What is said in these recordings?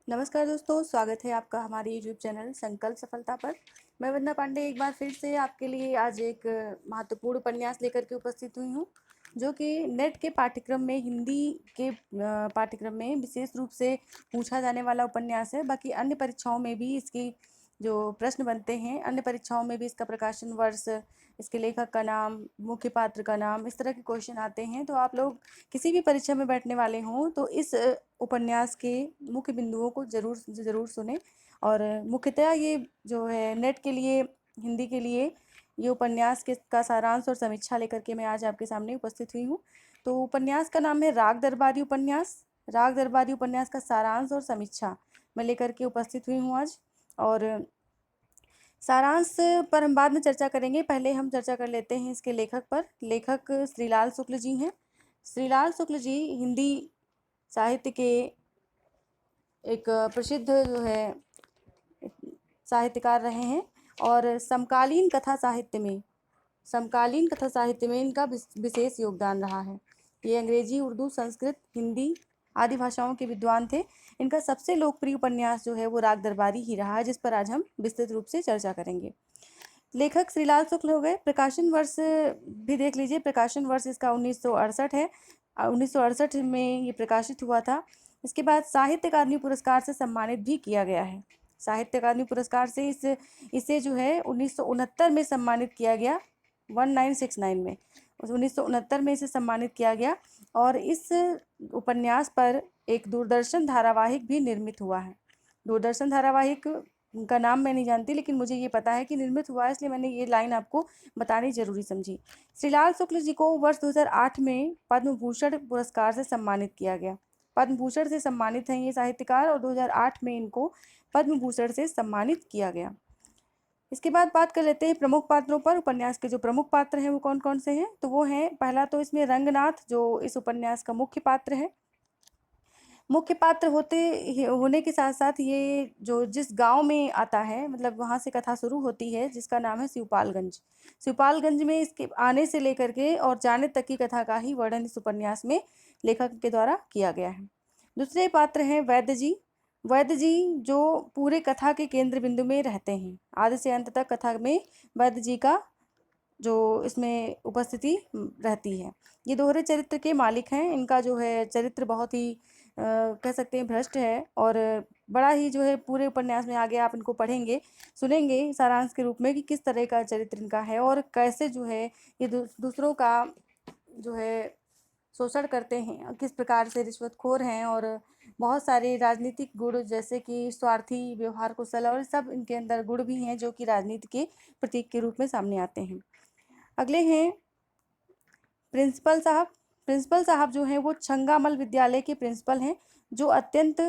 नमस्कार दोस्तों, स्वागत है आपका हमारे यूट्यूब चैनल संकल्प सफलता पर। मैं वंदना पांडे एक बार फिर से आपके लिए आज एक महत्वपूर्ण उपन्यास लेकर के उपस्थित हुई हूँ, जो कि नेट के पाठ्यक्रम में हिंदी के पाठ्यक्रम में विशेष रूप से पूछा जाने वाला उपन्यास है। बाकी अन्य परीक्षाओं में भी इसकी जो प्रश्न बनते हैं, अन्य परीक्षाओं में भी इसका प्रकाशन वर्ष, इसके लेखक का नाम, मुख्य पात्र का नाम, इस तरह के क्वेश्चन आते हैं। तो आप लोग किसी भी परीक्षा में बैठने वाले हों तो इस उपन्यास के मुख्य बिंदुओं को ज़रूर ज़रूर सुने। और मुख्यतः ये जो है नेट के लिए, हिंदी के लिए ये उपन्यास के का सारांश और समीक्षा लेकर के मैं आज आपके सामने उपस्थित हुई हूँ। तो उपन्यास का नाम है राग दरबारी उपन्यास। राग दरबारी उपन्यास का सारांश और समीक्षा मैं लेकर के उपस्थित हुई हूँ आज। और सारांश पर हम बाद में चर्चा करेंगे, पहले हम चर्चा कर लेते हैं इसके लेखक पर। लेखक श्रीलाल शुक्ल जी हैं। श्रीलाल शुक्ल जी हिंदी साहित्य के एक प्रसिद्ध जो है साहित्यकार रहे हैं। और समकालीन कथा साहित्य में इनका विशेष योगदान रहा है। ये अंग्रेजी, उर्दू, संस्कृत, हिंदी आदि भाषाओं के विद्वान थे। इनका सबसे लोकप्रिय उपन्यास जो है वो राग दरबारी ही रहा है, जिस पर आज हम विस्तृत रूप से चर्चा करेंगे। लेखक श्रीलाल शुक्ल हो गए। प्रकाशन वर्ष भी देख लीजिए, प्रकाशन वर्ष इसका 1968 है। 1968 में ये प्रकाशित हुआ था। इसके बाद साहित्य अकादमी पुरस्कार से सम्मानित भी किया गया है। साहित्य अकादमी पुरस्कार से इसे जो है 1969 में सम्मानित किया गया, 1969 में, 1969 में इसे सम्मानित किया गया। और इस उपन्यास पर एक दूरदर्शन धारावाहिक भी निर्मित हुआ है। दूरदर्शन धारावाहिक का नाम मैं नहीं जानती, लेकिन मुझे ये पता है कि निर्मित हुआ है, इसलिए मैंने ये लाइन आपको बतानी जरूरी समझी। श्रीलाल शुक्ल जी को वर्ष 2008 में पद्म भूषण पुरस्कार से सम्मानित किया गया। पद्म भूषण से सम्मानित हैं ये साहित्यकार, और 2008 में इनको पद्म भूषण से सम्मानित किया गया। इसके बाद बात कर लेते हैं प्रमुख पात्रों पर। उपन्यास के जो प्रमुख पात्र हैं वो कौन कौन से हैं, तो वो हैं, पहला तो इसमें रंगनाथ, जो इस उपन्यास का मुख्य पात्र है। मुख्य पात्र होने के साथ साथ ये जो जिस गांव में आता है, मतलब वहाँ से कथा शुरू होती है, जिसका नाम है शिवपालगंज। शिवपालगंज में इसके आने से लेकर के और जाने तक की कथा का ही वर्णन इस उपन्यास में लेखक के द्वारा किया गया है। दूसरे पात्र हैं वैद्य जी। वैद्य जी जो पूरे कथा के केंद्र बिंदु में रहते हैं, आदि से अंत तक कथा में वैद्य जी का जो इसमें उपस्थिति रहती है। ये दोहरे चरित्र के मालिक हैं। इनका जो है चरित्र बहुत ही कह सकते हैं भ्रष्ट है, और बड़ा ही जो है पूरे उपन्यास में आगे आप इनको पढ़ेंगे, सुनेंगे सारांश के रूप में कि किस तरह का चरित्र इनका है और कैसे जो है ये दूसरों का जो है शोषण करते हैं, और किस प्रकार से रिश्वतखोर हैं, और बहुत सारे राजनीतिक गुण जैसे कि स्वार्थी, व्यवहार कुशल, और सब इनके अंदर गुण भी हैं जो कि राजनीति के प्रतीक के रूप में सामने आते हैं। अगले हैं प्रिंसिपल साहब। प्रिंसिपल साहब जो हैं वो छंगामल विद्यालय के प्रिंसिपल हैं, जो अत्यंत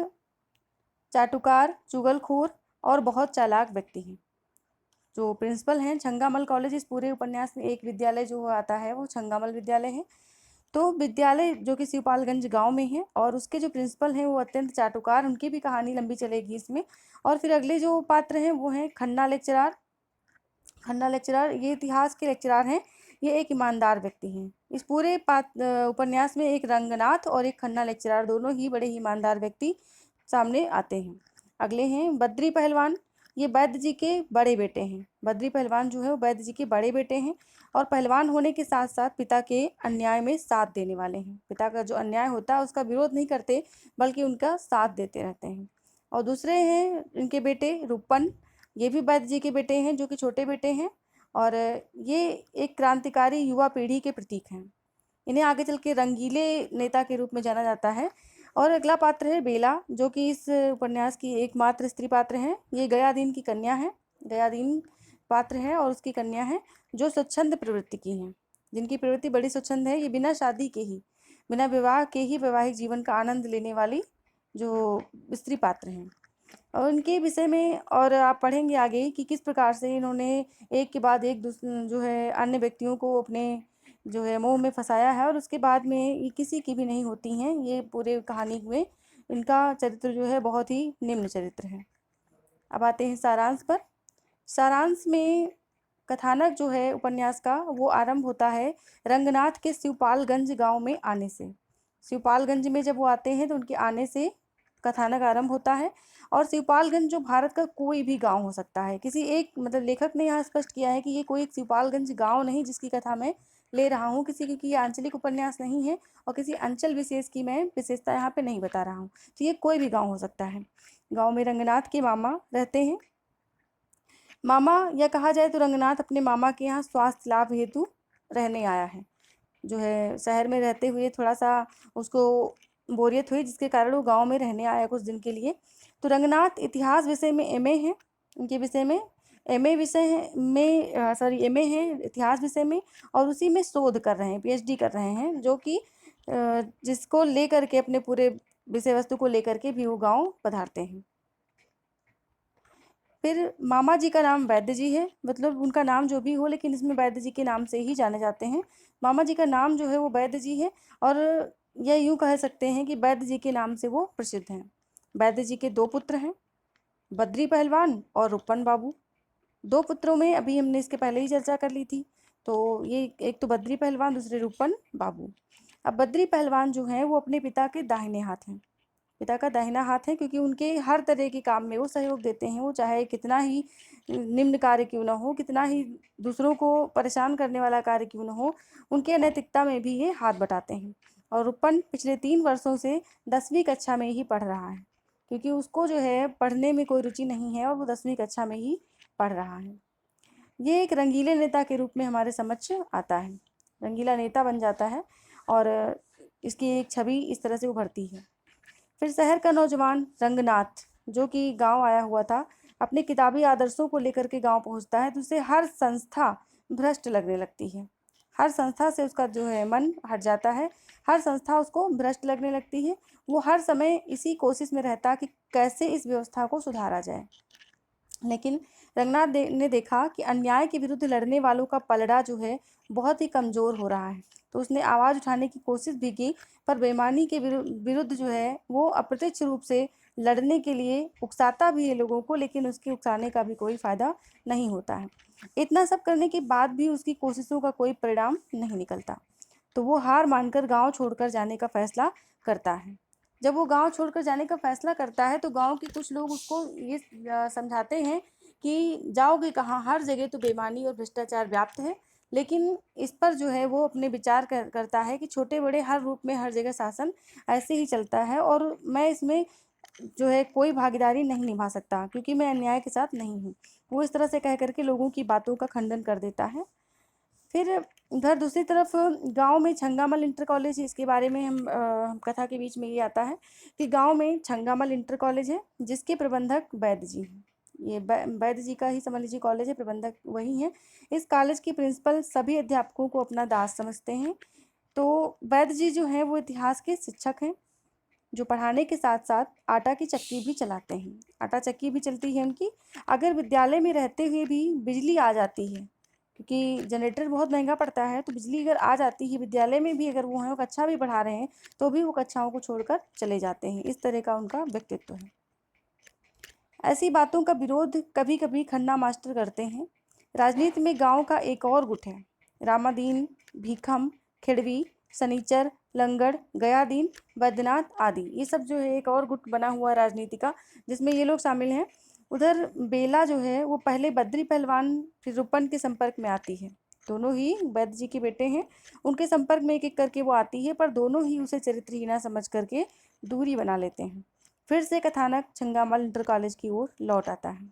चाटुकार, चुगलखोर और बहुत चालाक व्यक्ति हैं। जो प्रिंसिपल हैं छंगामल कॉलेज, इस पूरे उपन्यास में एक विद्यालय जो आता है वो छंगामल विद्यालय है। तो विद्यालय जो कि शिवपालगंज गांव में है, और उसके जो प्रिंसिपल हैं वो अत्यंत चाटुकार, उनकी भी कहानी लंबी चलेगी इसमें। और फिर अगले जो पात्र हैं वो हैं खन्ना लेक्चरार। खन्ना लेक्चरार ये इतिहास के लेक्चरार हैं। ये एक ईमानदार व्यक्ति हैं। इस पूरे उपन्यास में एक रंगनाथ और एक खन्ना लेक्चरार, दोनों ही बड़े ईमानदार व्यक्ति सामने आते हैं। अगले हैं बद्री पहलवान। ये वैद्य जी के बड़े बेटे हैं। बद्री पहलवान जो है वो वैद्य जी के बड़े बेटे हैं, और पहलवान होने के साथ साथ पिता के अन्याय में साथ देने वाले हैं। पिता का जो अन्याय होता है उसका विरोध नहीं करते, बल्कि उनका साथ देते रहते हैं। और दूसरे हैं इनके बेटे रूपन। ये भी वैद्य जी के बेटे हैं, जो कि छोटे बेटे हैं, और ये एक क्रांतिकारी युवा पीढ़ी के प्रतीक हैं। इन्हें आगे चल के रंगीले नेता के रूप में जाना जाता है। और अगला पात्र है बेला, जो कि इस उपन्यास की एकमात्र स्त्री पात्र हैं। ये गयादीन की कन्या है। गयादीन पात्र है और उसकी कन्या है, जो स्वच्छंद प्रवृत्ति की हैं, जिनकी प्रवृत्ति बड़ी स्वच्छंद है। ये बिना शादी के ही, बिना विवाह के ही वैवाहिक जीवन का आनंद लेने वाली जो स्त्री पात्र हैं। और उनके विषय में और आप पढ़ेंगे आगे कि किस प्रकार से इन्होंने एक के बाद एक जो है अन्य व्यक्तियों को अपने जो है मोह में फंसाया है, और उसके बाद में ये किसी की भी नहीं होती हैं। ये पूरे कहानी में इनका चरित्र जो है बहुत ही निम्न चरित्र है। अब आते हैं सारांश पर। सारांश में कथानक जो है उपन्यास का वो आरंभ होता है रंगनाथ के शिवपालगंज गांव में आने से। शिवपालगंज में जब वो आते हैं तो उनके आने से कथानक आरंभ होता है। और शिवपालगंज जो भारत का कोई भी गांव हो सकता है, किसी एक मतलब लेखक ने यहाँ स्पष्ट किया है कि ये कोई एक शिवपालगंज गांव नहीं जिसकी कथा मैं ले रहा हूँ किसी, क्योंकि ये आंचलिक उपन्यास नहीं है और किसी अंचल विशेष की मैं विशेषता यहाँ पे नहीं बता रहा हूँ। तो ये कोई भी गाँव हो सकता है। गाँव में रंगनाथ के मामा रहते हैं। मामा या कहा जाए तो रंगनाथ अपने मामा के यहाँ स्वास्थ्य लाभ हेतु रहने आया है। जो है शहर में रहते हुए थोड़ा सा उसको बोरियत हुई, जिसके कारण वो गांव में रहने आया कुछ दिन के लिए। तो रंगनाथ इतिहास विषय में एमए हैं, उनके विषय में एमए विषय है में सॉरी एमए है इतिहास विषय में, और उसी में शोध कर रहे हैं, पीएचडी कर रहे हैं, जो कि जिसको लेकर के अपने पूरे विषय वस्तु को लेकर के भी वो गाँव पधारते हैं। फिर मामा जी का नाम वैद्य जी है, मतलब उनका नाम जो भी हो लेकिन इसमें वैद्य जी के नाम से ही जाने जाते हैं। मामा जी का नाम जो है वो वैद्य जी है, और यह यूँ कह सकते हैं कि वैद्य जी के नाम से वो प्रसिद्ध हैं। वैद्य जी के 2 पुत्र हैं, बद्री पहलवान और रूपन बाबू। 2 पुत्रों में अभी हमने इसके पहले ही चर्चा कर ली थी। तो ये एक तो बद्री पहलवान, दूसरे रूपन बाबू। अब बद्री पहलवान जो हैं वो अपने पिता के दाहिने हाथ हैं, पिता का दाहिना हाथ है, क्योंकि उनके हर तरह के काम में वो सहयोग देते हैं। वो चाहे कितना ही निम्न कार्य क्यों ना हो, कितना ही दूसरों को परेशान करने वाला कार्य क्यों ना हो, उनके अनैतिकता में भी ये हाथ बटाते हैं। और रूपन पिछले 3 वर्षों से 10वीं कक्षा में ही पढ़ रहा है, क्योंकि उसको जो है पढ़ने में कोई रुचि नहीं है और वो 10वीं कक्षा में ही पढ़ रहा है। ये एक रंगीले नेता के रूप में हमारे समक्ष आता है, रंगीला नेता बन जाता है और इसकी एक छवि इस तरह से उभरती है। फिर शहर का नौजवान रंगनाथ, जो कि गांव आया हुआ था, अपने किताबी आदर्शों को लेकर के गांव पहुंचता है, तो उसे हर संस्था भ्रष्ट लगने लगती है। हर संस्था से उसका जो है मन हट जाता है, हर संस्था उसको भ्रष्ट लगने लगती है। वो हर समय इसी कोशिश में रहता कि कैसे इस व्यवस्था को सुधारा जाए। लेकिन रंगनाथ ने देखा कि अन्याय के विरुद्ध लड़ने वालों का पलड़ा जो है बहुत ही कमज़ोर हो रहा है। तो उसने आवाज़ उठाने की कोशिश भी की, पर बेईमानी के विरुद्ध जो है वो अप्रत्यक्ष रूप से लड़ने के लिए उकसाता भी है लोगों को, लेकिन उसके उकसाने का भी कोई फ़ायदा नहीं होता है। इतना सब करने के बाद भी उसकी कोशिशों का कोई परिणाम नहीं निकलता। तो वो हार मानकर गांव छोड़कर जाने का फैसला करता है। जब वो गांव छोड़कर जाने का फैसला करता है तो गांव के कुछ लोग उसको ये समझाते हैं कि जाओगे कहाँ, हर जगह तो बेईमानी और भ्रष्टाचार व्याप्त है। लेकिन इस पर जो है वो अपने विचार करता है कि छोटे बड़े हर रूप में हर जगह शासन ऐसे ही चलता है और मैं इसमें जो है कोई भागीदारी नहीं निभा सकता, क्योंकि मैं अन्याय के साथ नहीं हूँ। वो इस तरह से कह करके लोगों की बातों का खंडन कर देता है। फिर उधर दूसरी तरफ गांव में छंगामल इंटर कॉलेज है, इसके बारे में हम कथा के बीच में ये आता है कि गांव में छंगामल इंटर कॉलेज है, जिसके प्रबंधक वैद्य जी हैं। ये वैद्य जी का ही समझ लीजिए कॉलेज है, प्रबंधक वही हैं। इस कॉलेज के प्रिंसिपल सभी अध्यापकों को अपना दास समझते हैं। तो वैद्य जी जो हैं वो इतिहास के शिक्षक हैं, जो पढ़ाने के साथ साथ आटा की चक्की भी चलाते हैं। आटा चक्की भी चलती है उनकी। अगर विद्यालय में रहते हुए भी बिजली आ जाती है, क्योंकि जनरेटर बहुत महंगा पड़ता है, तो बिजली अगर आ जाती है विद्यालय में भी, अगर वो हैं वो कक्षा भी पढ़ा रहे हैं, तो भी वो कक्षाओं को छोड़कर चले जाते हैं। इस तरह का उनका व्यक्तित्व है। ऐसी बातों का विरोध कभी कभी खन्ना मास्टर करते हैं। राजनीति में गांव का एक और गुट है, रामादीन, भीखम, खिड़वी, सनीचर, लंगड़, गयादीन, बैद्यनाथ आदि। ये सब जो है एक और गुट बना हुआ है राजनीति का, जिसमें ये लोग शामिल हैं। उधर बेला जो है वो पहले बद्री पहलवान फिर रूपन के संपर्क में आती है। दोनों ही वैद्य जी के बेटे हैं। उनके संपर्क में एक एक करके वो आती है, पर दोनों ही उसे चरित्रहीना समझ करके दूरी बना लेते हैं। फिर से कथानक छंगामल इंटर कॉलेज की ओर लौट आता है।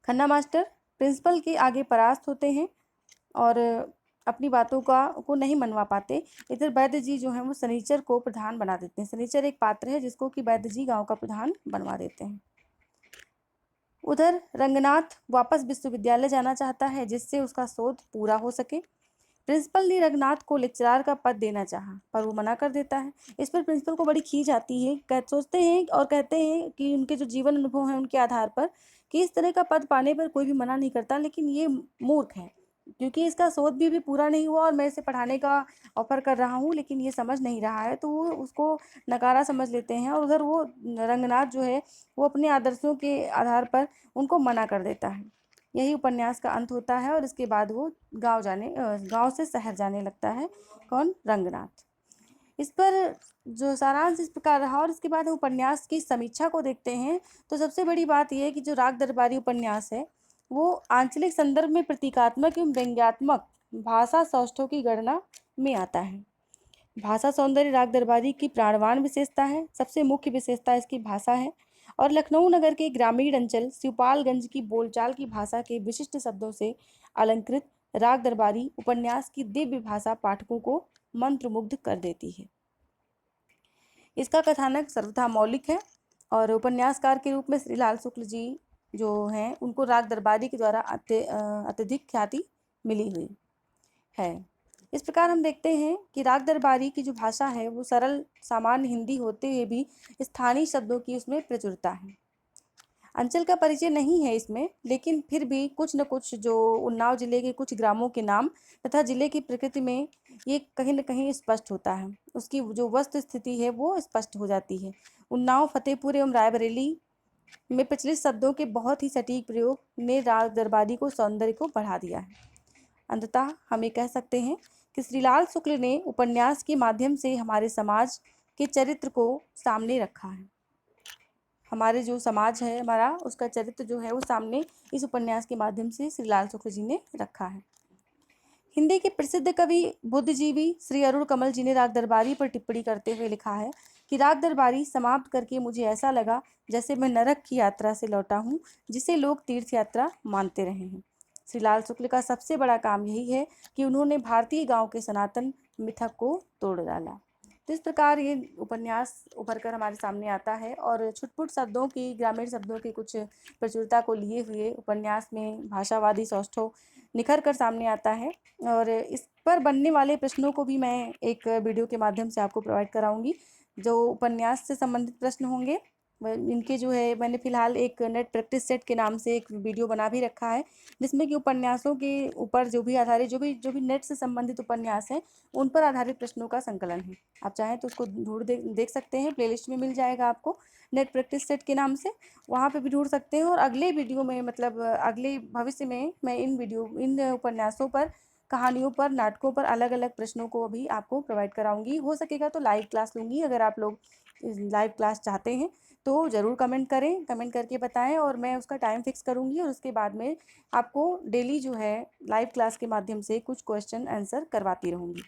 खन्ना मास्टर प्रिंसिपल के आगे परास्त होते हैं और अपनी बातों को नहीं मनवा पाते। इधर वैद्य जी जो हैं वो सनीचर को प्रधान बना देते हैं। सनीचर एक पात्र है जिसको कि वैद्य जी गांव का प्रधान बनवा देते हैं। उधर रंगनाथ वापस विश्वविद्यालय जाना चाहता है, जिससे उसका शोध पूरा हो सके। प्रिंसिपल ने रंगनाथ को लेक्चरार का पद देना चाहा, पर वो मना कर देता है। इस पर प्रिंसिपल को बड़ी खीज आती है। सोचते हैं और कहते हैं कि उनके जो जीवन अनुभव हैं उनके आधार पर कि इस तरह का पद पाने पर कोई भी मना नहीं करता, लेकिन ये मूर्ख है, क्योंकि इसका शोध भी पूरा नहीं हुआ और मैं इसे पढ़ाने का ऑफर कर रहा हूँ, लेकिन ये समझ नहीं रहा है। तो वो उसको नकारा समझ लेते हैं और उधर वो रंगनाथ जो है वो अपने आदर्शों के आधार पर उनको मना कर देता है। यही उपन्यास का अंत होता है और इसके बाद वो गांव से शहर जाने लगता है। कौन? रंगनाथ। इस पर जो सारांश इस प्रकार रहा और इसके बाद हम उपन्यास की समीक्षा को देखते हैं तो सबसे बड़ी बात यह है कि जो राग दरबारी उपन्यास है वो आंचलिक संदर्भ में प्रतीकात्मक एवं व्यंग्यात्मक भाषा सौष्ठव की गणना में आता है। भाषा सौंदर्य राग दरबारी की प्राणवान विशेषता है। सबसे मुख्य विशेषता इसकी भाषा है और लखनऊ नगर के ग्रामीण अंचल शिवपालगंज की बोलचाल की भाषा के विशिष्ट शब्दों से अलंकृत राग दरबारी उपन्यास की दिव्य भाषा पाठकों को मंत्रमुग्ध कर देती है। इसका कथानक सर्वथा मौलिक है और उपन्यासकार के रूप में श्रीलाल शुक्ल जी जो हैं उनको राग दरबारी के द्वारा अत्यधिक ख्याति मिली हुई है। इस प्रकार हम देखते हैं कि राग दरबारी की जो भाषा है वो सरल सामान्य हिंदी होते हुए भी स्थानीय शब्दों की उसमें प्रचुरता है। अंचल का परिचय नहीं है इसमें, लेकिन फिर भी कुछ न कुछ जो उन्नाव जिले के कुछ ग्रामों के नाम तथा जिले की प्रकृति में ये कहीं न कहीं स्पष्ट होता है। उसकी जो वस्तु स्थिति है वो स्पष्ट हो जाती है। उन्नाव, फतेहपुर एवं रायबरेली में प्रचलित शब्दों के बहुत ही सटीक प्रयोग ने राग दरबारी को सौंदर्य को बढ़ा दिया है। अंततः हम ये कह सकते हैं कि श्रीलाल शुक्ल ने उपन्यास के माध्यम से हमारे समाज के चरित्र को सामने रखा है। हमारे जो समाज है हमारा उसका चरित्र जो है वो सामने इस उपन्यास के माध्यम से श्रीलाल शुक्ल जी ने रखा है। हिंदी के प्रसिद्ध कवि बुद्धिजीवी श्री अरुण कमल जी ने राग दरबारी पर टिप्पणी करते हुए लिखा है कि राग दरबारी समाप्त करके मुझे ऐसा लगा जैसे मैं नरक की यात्रा से लौटा हूँ जिसे लोग तीर्थ यात्रा मानते रहे हैं। श्रीलाल शुक्ल का सबसे बड़ा काम यही है कि उन्होंने भारतीय गांव के सनातन मिथक को तोड़ डाला। तो इस प्रकार ये उपन्यास उभर कर हमारे सामने आता है और छुटपुट शब्दों की, ग्रामीण शब्दों की कुछ प्रचुरता को लिए हुए उपन्यास में भाषावादी सौष्ठव निखर कर सामने आता है। और इस पर बनने वाले प्रश्नों को भी मैं एक वीडियो के माध्यम से आपको प्रोवाइड कराऊंगी। जो उपन्यास से संबंधित प्रश्न होंगे इनके जो है मैंने फिलहाल एक नेट प्रैक्टिस सेट के नाम से एक वीडियो बना भी रखा है, जिसमें कि उपन्यासों के ऊपर जो भी आधारित जो भी नेट से संबंधित उपन्यास हैं उन पर आधारित प्रश्नों का संकलन है। आप चाहें तो उसको ढूंढ देख सकते हैं, प्लेलिस्ट में मिल जाएगा आपको नेट प्रैक्टिस सेट के नाम से, वहाँ पे भी ढूंढ सकते हैं। और अगले वीडियो में मतलब अगले भविष्य में मैं इन उपन्यासों पर, कहानियों पर, नाटकों पर अलग अलग प्रश्नों को भी आपको प्रोवाइड कराऊंगी। हो सकेगा तो लाइव क्लास लूँगी। अगर आप लोग लाइव क्लास चाहते हैं तो ज़रूर कमेंट करें, कमेंट करके बताएं और मैं उसका टाइम फिक्स करूंगी और उसके बाद में आपको डेली जो है लाइव क्लास के माध्यम से कुछ क्वेश्चन आंसर करवाती रहूँगी।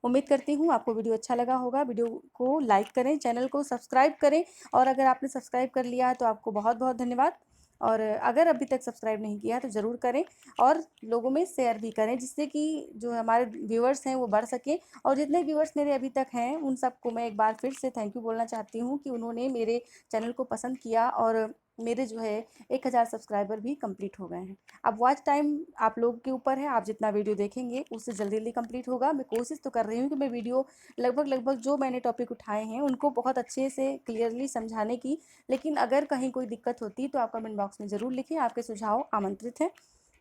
उम्मीद करती हूँ आपको वीडियो अच्छा लगा होगा। वीडियो को लाइक करें, चैनल को सब्सक्राइब करें और अगर आपने सब्सक्राइब कर लिया तो आपको बहुत बहुत धन्यवाद। और अगर अभी तक सब्सक्राइब नहीं किया तो ज़रूर करें और लोगों में शेयर भी करें, जिससे कि जो हमारे व्यूअर्स हैं वो बढ़ सकें। और जितने व्यूअर्स मेरे अभी तक हैं उन सबको मैं एक बार फिर से थैंक यू बोलना चाहती हूँ कि उन्होंने मेरे चैनल को पसंद किया और मेरे जो है 1000 सब्सक्राइबर भी कंप्लीट हो गए हैं। अब वॉच टाइम आप लोग के ऊपर है, आप जितना वीडियो देखेंगे उससे जल्दी जल्दी कंप्लीट होगा। मैं कोशिश तो कर रही हूँ कि मैं वीडियो लगभग जो मैंने टॉपिक उठाए हैं उनको बहुत अच्छे से क्लियरली समझाने की, लेकिन अगर कहीं कोई दिक्कत होती तो आप कमेंट बॉक्स में ज़रूर लिखें, आपके सुझाव आमंत्रित हैं।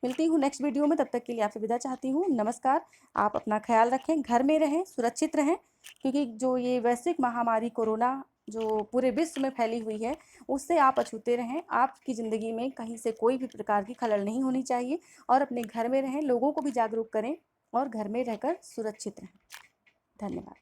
मिलती हूँ नेक्स्ट वीडियो में, तब तक के लिए आपसे विदा चाहती हूँ। नमस्कार। आप अपना ख्याल रखें, घर में रहें, सुरक्षित रहें, क्योंकि जो ये वैश्विक महामारी कोरोना जो पूरे विश्व में फैली हुई है उससे आप अछूते रहें। आपकी ज़िंदगी में कहीं से कोई भी प्रकार की खलल नहीं होनी चाहिए और अपने घर में रहें, लोगों को भी जागरूक करें और घर में रहकर सुरक्षित रहें। धन्यवाद।